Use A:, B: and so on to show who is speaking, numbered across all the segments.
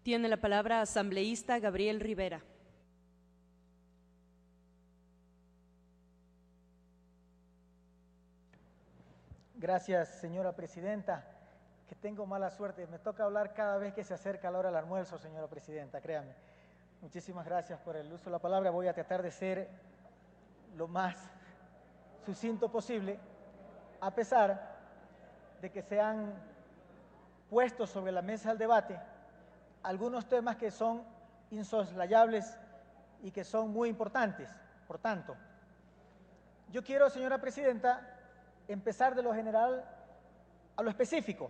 A: Tiene la palabra asambleísta Gabriel Rivera.
B: Gracias, señora presidenta. Que tengo mala suerte. Me toca hablar cada vez que se acerca la hora del almuerzo, señora presidenta, créame. Muchísimas gracias por el uso de la palabra. Voy a tratar de ser lo más sucinto posible, a pesar de que se han puesto sobre la mesa del debate algunos temas que son insoslayables y que son muy importantes. Por tanto, yo quiero, señora presidenta, empezar de lo general a lo específico,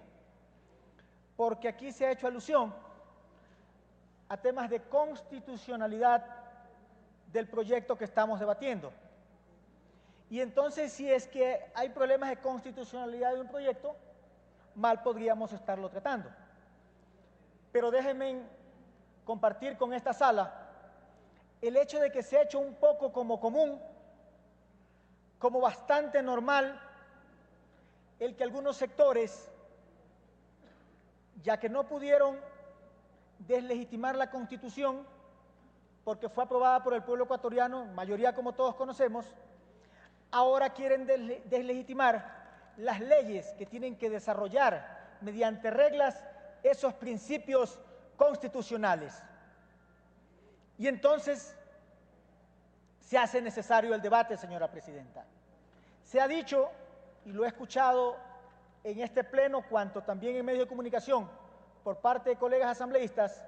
B: porque aquí se ha hecho alusión a temas de constitucionalidad del proyecto que estamos debatiendo. Y entonces, si es que hay problemas de constitucionalidad de un proyecto, mal podríamos estarlo tratando. Pero déjenme compartir con esta sala el hecho de que se ha hecho un poco como común, como bastante normal, el que algunos sectores, ya que no pudieron deslegitimar la Constitución, porque fue aprobada por el pueblo ecuatoriano, mayoría como todos conocemos, ahora quieren deslegitimar las leyes que tienen que desarrollar mediante reglas esos principios constitucionales. Y entonces se hace necesario el debate, señora presidenta. Se ha dicho, y lo he escuchado en este pleno, cuanto también en medios de comunicación, por parte de colegas asambleístas,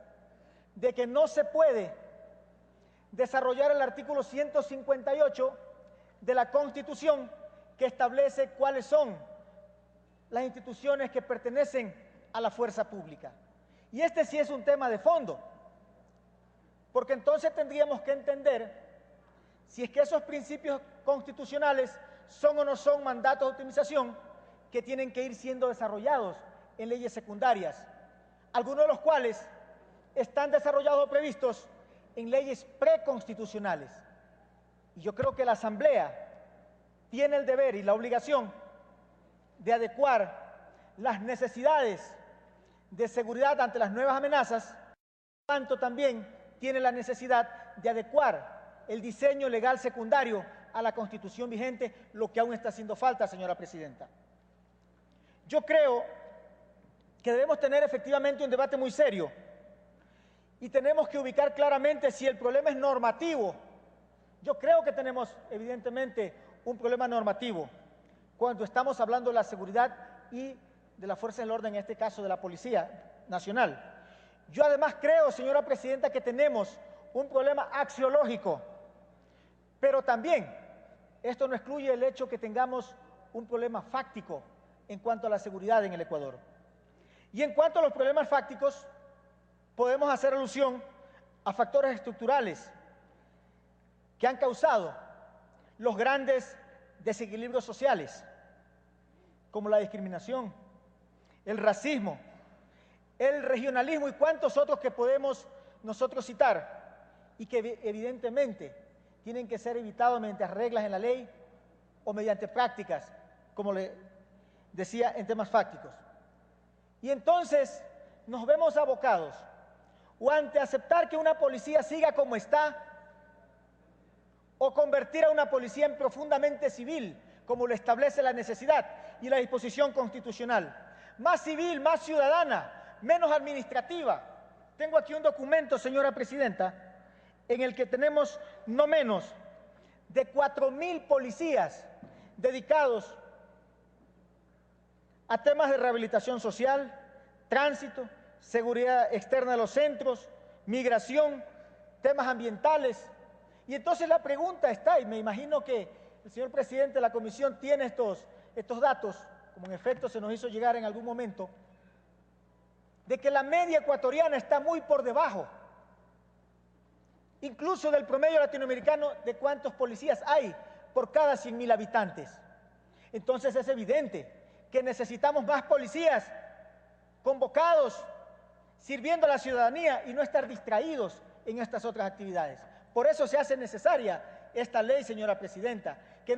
B: de que no se puede desarrollar el artículo 158 de la Constitución, que establece cuáles son las instituciones que pertenecen a la fuerza pública. Y este sí es un tema de fondo, porque entonces tendríamos que entender si es que esos principios constitucionales son o no son mandatos de optimización que tienen que ir siendo desarrollados en leyes secundarias, algunos de los cuales están desarrollados o previstos en leyes preconstitucionales. Y yo creo que la Asamblea tiene el deber y la obligación de adecuar las necesidades de seguridad ante las nuevas amenazas, tanto también tiene la necesidad de adecuar el diseño legal secundario a la Constitución vigente, lo que aún está haciendo falta, señora presidenta. Yo creo que debemos tener efectivamente un debate muy serio y tenemos que ubicar claramente si el problema es normativo. Yo creo que tenemos evidentemente un problema normativo cuando estamos hablando de la seguridad y de la fuerza del orden, en este caso de la Policía Nacional. Yo además creo, señora presidenta, que tenemos un problema axiológico, pero también esto no excluye el hecho que tengamos un problema fáctico en cuanto a la seguridad en el Ecuador. Y en cuanto a los problemas fácticos, podemos hacer alusión a factores estructurales que han causado los grandes desequilibrios sociales, como la discriminación, el racismo, el regionalismo y cuantos otros que podemos nosotros citar, y que evidentemente tienen que ser evitados mediante reglas en la ley o mediante prácticas, como le decía, en temas fácticos. Y entonces nos vemos abocados o ante aceptar que una policía siga como está, o convertir a una policía en profundamente civil, como lo establece la necesidad y la disposición constitucional. Más civil, más ciudadana, menos administrativa. Tengo aquí un documento, señora presidenta, en el que tenemos no menos de 4,000 policías dedicados a temas de rehabilitación social, tránsito, seguridad externa de los centros, migración, temas ambientales. Y entonces la pregunta está, y me imagino que el señor presidente de la comisión tiene estos datos, como en efecto se nos hizo llegar en algún momento, de que la media ecuatoriana está muy por debajo, incluso del promedio latinoamericano, de cuántos policías hay por cada 100,000 habitantes. Entonces es evidente que necesitamos más policías convocados, sirviendo a la ciudadanía y no estar distraídos en estas otras actividades. Por eso se hace necesaria esta ley, señora presidenta, que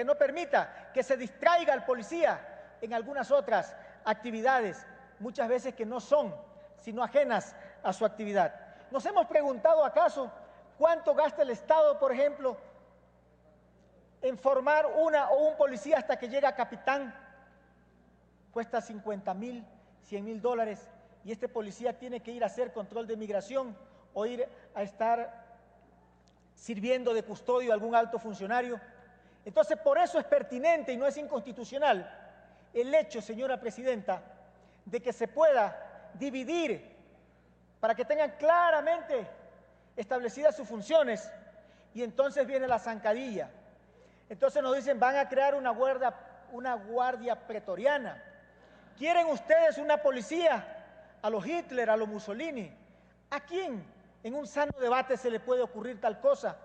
B: no permita que se distraiga al policía en algunas otras actividades, muchas veces que no son, sino ajenas a su actividad. ¿Nos hemos preguntado acaso cuánto gasta el Estado, por ejemplo, en formar una o un policía hasta que llega a capitán? Cuesta $50,000, $100,000, y este policía tiene que ir a hacer control de migración o ir a estar sirviendo de custodio a algún alto funcionario. Entonces, por eso es pertinente y no es inconstitucional el hecho, señora presidenta, de que se pueda dividir para que tengan claramente establecidas sus funciones, y entonces viene la zancadilla. Entonces nos dicen, van a crear una guardia pretoriana. ¿Quieren ustedes una policía a los Hitler, a los Mussolini? ¿A quién en un sano debate se le puede ocurrir tal cosa?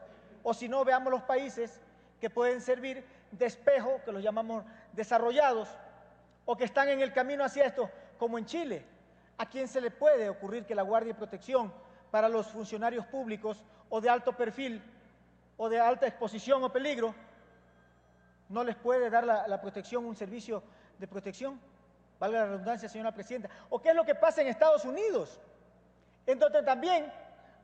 B: O si no, veamos los países que pueden servir de espejo, que los llamamos desarrollados, o que están en el camino hacia esto, como en Chile. ¿A quién se le puede ocurrir que la Guardia de Protección para los funcionarios públicos o de alto perfil o de alta exposición o peligro no les puede dar la protección, un servicio de protección? Valga la redundancia, señora presidenta. ¿O qué es lo que pasa en Estados Unidos? En donde también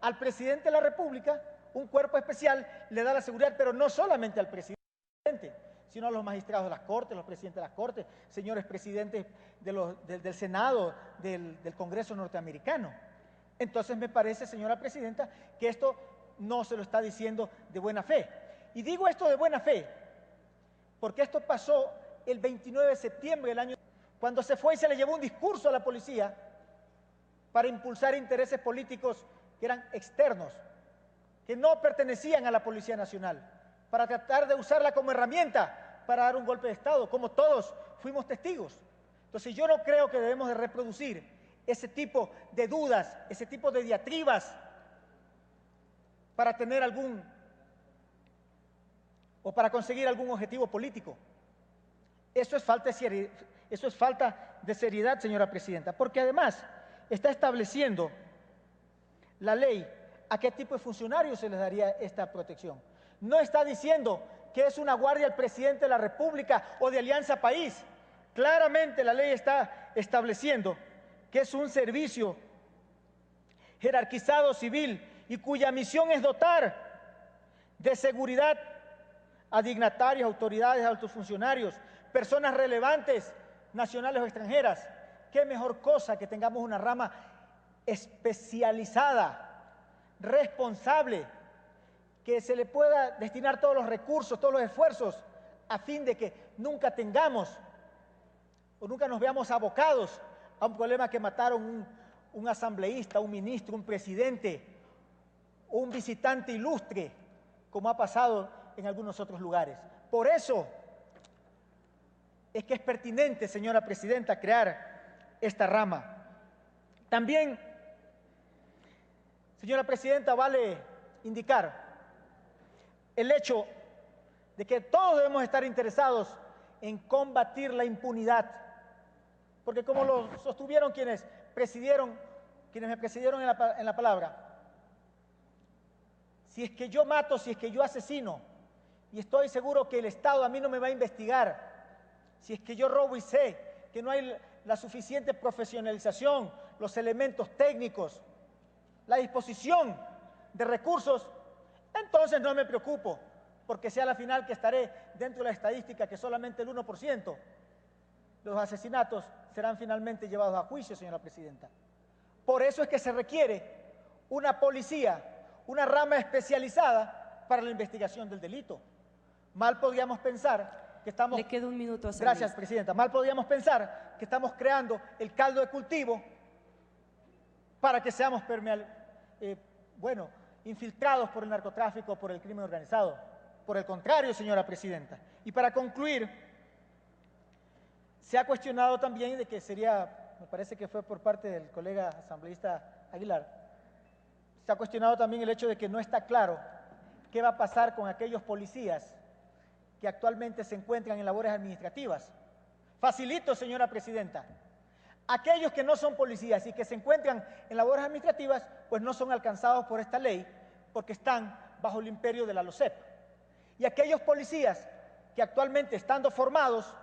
B: al presidente de la República un cuerpo especial le da la seguridad, pero no solamente al presidente, sino a los magistrados de las Cortes, los presidentes de las Cortes, señores presidentes del Senado, del Congreso norteamericano. Entonces me parece, señora presidenta, que esto no se lo está diciendo de buena fe. Y digo esto de buena fe, porque esto pasó el 29 de septiembre del año, cuando se fue y se le llevó un discurso a la policía para impulsar intereses políticos que eran externos, que no pertenecían a la Policía Nacional, para tratar de usarla como herramienta para dar un golpe de Estado, como todos fuimos testigos. Entonces yo no creo que debemos de reproducir ese tipo de dudas, ese tipo de diatribas para tener o para conseguir algún objetivo político. Eso es falta de seriedad, señora presidenta, porque además está estableciendo la ley a qué tipo de funcionarios se les daría esta protección. No está diciendo que es una guardia al presidente de la República o de Alianza País. Claramente la ley está estableciendo que es un servicio jerarquizado civil y cuya misión es dotar de seguridad a dignatarios, autoridades, altos funcionarios, personas relevantes, nacionales o extranjeras. ¿Qué mejor cosa que tengamos una rama especializada, responsable, que se le pueda destinar todos los recursos, todos los esfuerzos, a fin de que nunca tengamos o nunca nos veamos abocados a un problema que mataron un asambleísta, un ministro, un presidente, un visitante ilustre, como ha pasado en algunos otros lugares? Por eso es que es pertinente, señora presidenta, crear esta rama. También, señora presidenta, vale indicar el hecho de que todos debemos estar interesados en combatir la impunidad, porque como lo sostuvieron quienes me precedieron en la palabra, si es que yo mato, si es que yo asesino, y estoy seguro que el Estado a mí no me va a investigar, si es que yo robo y sé que no hay la suficiente profesionalización, los elementos técnicos, la disposición de recursos, entonces no me preocupo, porque sea la final que estaré dentro de la estadística que solamente el 1% de los asesinatos serán finalmente llevados a juicio, señora presidenta. Por eso es que se requiere una policía, una rama especializada para la investigación del delito. Mal podríamos pensar que estamos...
A: Le queda un minuto.
B: Gracias, presidenta. Mal podríamos pensar que estamos creando el caldo de cultivo para que seamos infiltrados por el narcotráfico, por el crimen organizado. Por el contrario, señora presidenta. Y para concluir, se ha cuestionado también de que sería, me parece que fue por parte del colega asambleísta Aguilar, se ha cuestionado también el hecho de que no está claro qué va a pasar con aquellos policías que actualmente se encuentran en labores administrativas. Facilito, señora presidenta. Aquellos que no son policías y que se encuentran en labores administrativas, pues no son alcanzados por esta ley porque están bajo el imperio de la LOCEP. Y aquellos policías que actualmente, estando formados,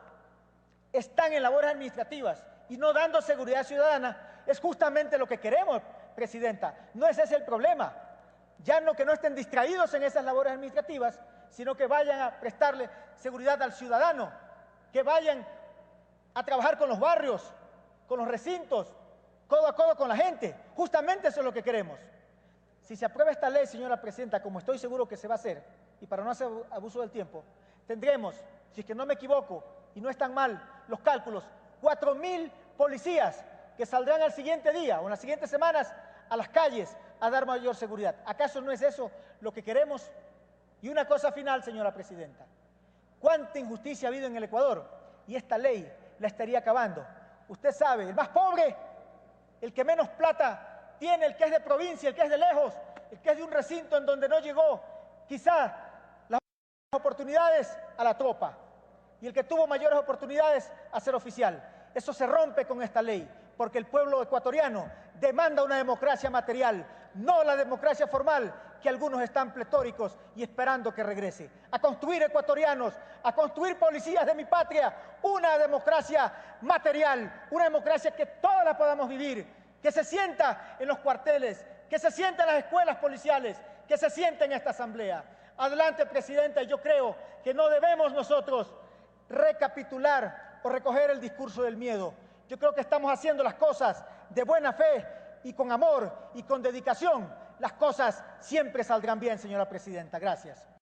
B: están en labores administrativas y no dando seguridad ciudadana, es justamente lo que queremos, Presidenta. No es ese el problema. Ya no que no estén distraídos en esas labores administrativas, sino que vayan a prestarle seguridad al ciudadano, que vayan a trabajar con los barrios, con los recintos, codo a codo con la gente. Justamente eso es lo que queremos. Si se aprueba esta ley, señora Presidenta, como estoy seguro que se va a hacer, y para no hacer abuso del tiempo, tendremos, si es que no me equivoco, y no están mal los cálculos, 4.000 policías que saldrán al siguiente día o en las siguientes semanas a las calles a dar mayor seguridad. ¿Acaso no es eso lo que queremos? Y una cosa final, señora Presidenta. ¿Cuánta injusticia ha habido en el Ecuador? Y esta ley la estaría acabando. Usted sabe, el más pobre, el que menos plata tiene, el que es de provincia, el que es de lejos, el que es de un recinto en donde no llegó quizá las oportunidades a la tropa, y el que tuvo mayores oportunidades a ser oficial. Eso se rompe con esta ley, porque el pueblo ecuatoriano demanda una democracia material, no la democracia formal que algunos están pletóricos y esperando que regrese. A construir ecuatorianos, a construir policías de mi patria, una democracia material, una democracia que todas la podamos vivir, que se sienta en los cuarteles, que se sienta en las escuelas policiales, que se sienta en esta asamblea. Adelante, Presidenta, yo creo que no debemos nosotros recapitular o recoger el discurso del miedo. Yo creo que estamos haciendo las cosas de buena fe y con amor y con dedicación. Las cosas siempre saldrán bien, señora Presidenta. Gracias.